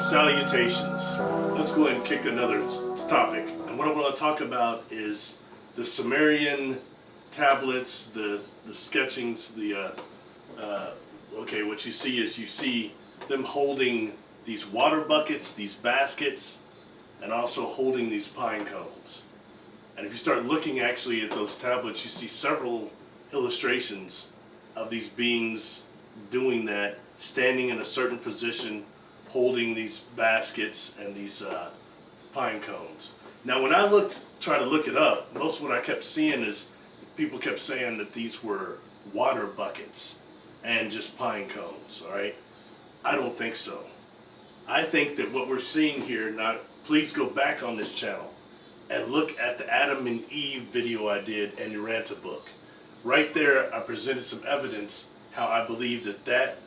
Salutations. Let's go ahead and kick another topic. And what I want to talk about is the Sumerian tablets, the sketchings, okay, what you see them holding these water buckets, these baskets, and also holding these pine cones. And if you start looking actually at those tablets, you see several illustrations of these beings doing that, standing in a certain position, holding these baskets and these pine cones. Now when I tried to look it up, most of what I kept seeing is people kept saying that these were water buckets and just pine cones, all right? I don't think so. I think that what we're seeing here, now please go back on this channel and look at the Adam and Eve video I did in Urantia Book. Right there I presented some evidence how I believe that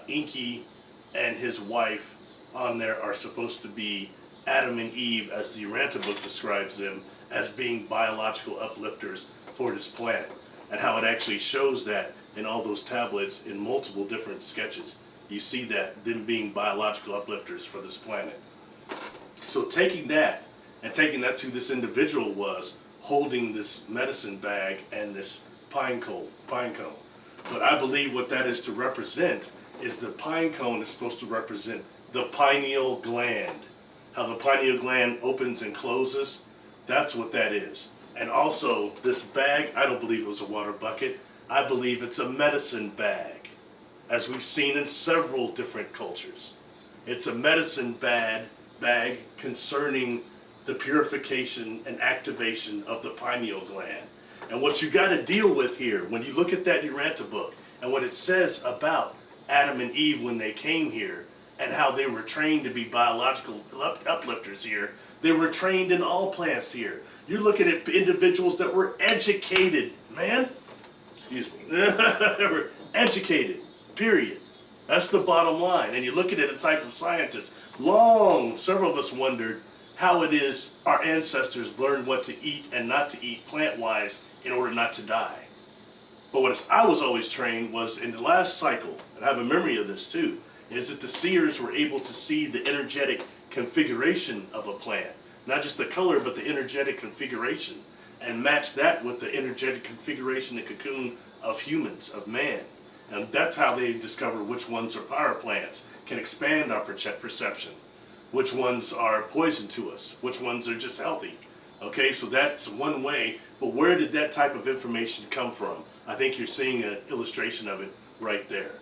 Inky and his wife on there are supposed to be Adam and Eve, as the Urantia Book describes them, as being biological uplifters for this planet, and how it actually shows that in all those tablets in multiple different sketches. You see that them being biological uplifters for this planet. So taking that and taking that to this individual was holding this medicine bag and this pine cone. But I believe what that is to represent is the pine cone is supposed to represent the pineal gland. How the pineal gland opens and closes, that's what that is. And also this bag, I don't believe it was a water bucket. I believe it's a medicine bag, as we've seen in several different cultures. It's a medicine bag concerning the purification and activation of the pineal gland. And what you got to deal with here, when you look at that Urantia Book and what it says about Adam and Eve when they came here and how they were trained to be biological uplifters here, they were trained in all plants here. You're looking at individuals that were educated, man. Excuse me. They were educated, period. That's the bottom line. And you're looking at a type of scientist. Several of us wondered how it is our ancestors learned what to eat and not to eat plant-wise in order not to die. But what I was always trained was in the last cycle, and I have a memory of this too, is that the seers were able to see the energetic configuration of a plant. Not just the color, but the energetic configuration, and match that with the energetic configuration and cocoon of humans, of man. And that's how they discover which ones are power plants, can expand our perception, which ones are poison to us, which ones are just healthy. Okay, so that's one way, but where did that type of information come from? I think you're seeing an illustration of it right there.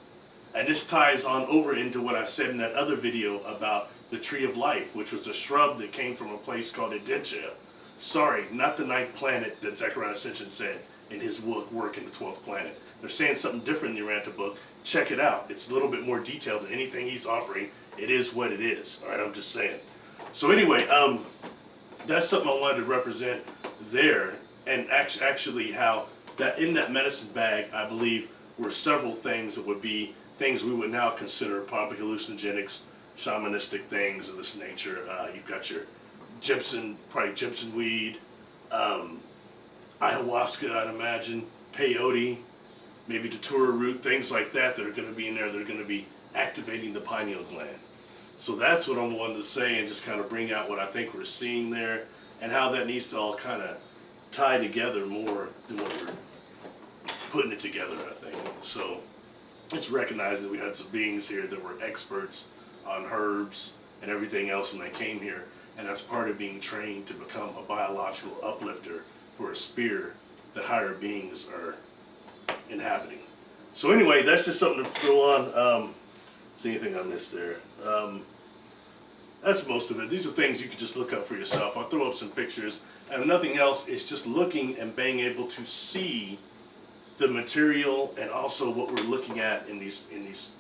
And this ties on over into what I said in that other video about the tree of life, which was a shrub that came from a place called Urantia. Sorry, not the 9th planet that Zechariah Ascension said in his work in the 12th planet. They're saying something different in the Urantia Book. Check it out. It's a little bit more detailed than anything he's offering. It is what it is. All right, I'm just saying. So anyway, that's something I wanted to represent there, and actually how that in that medicine bag, I believe, were several things that would be things we would now consider probably hallucinogenics, shamanistic things of this nature. You've got your probably gypsum weed, ayahuasca, I'd imagine, peyote, maybe datura root, things like that are going to be in there that are going to be activating the pineal gland. So that's what I'm wanting to say and just kind of bring out what I think we're seeing there and how that needs to all kind of tie together more than what we're putting it together, I think. So it's recognizing that we had some beings here that were experts on herbs and everything else when they came here, and that's part of being trained to become a biological uplifter for a sphere that higher beings are inhabiting. So anyway, that's just something to throw on. See anything I missed there? That's most of it. These are things you can just look up for yourself. I'll throw up some pictures, and nothing else. It's just looking and being able to see the material and also what we're looking at in these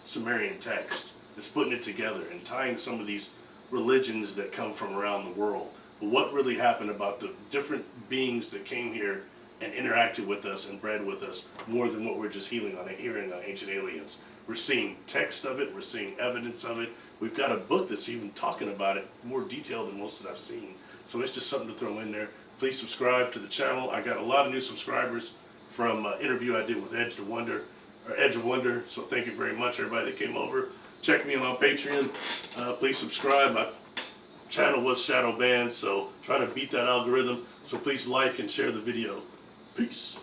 Sumerian texts. It's putting it together and tying some of these religions that come from around the world. But what really happened about the different beings that came here and interacted with us and bred with us more than what we're just hearing on Ancient Aliens. We're seeing text of it, we're seeing evidence of it. We've got a book that's even talking about it more detailed than most that I've seen. So it's just something to throw in there. Please subscribe to the channel. I got a lot of new subscribers from an interview I did with Edge of Wonder. So thank you very much, everybody that came over. check me on my Patreon. Please subscribe. My channel was shadow banned, so trying to beat that algorithm. So please like and share the video. Peace.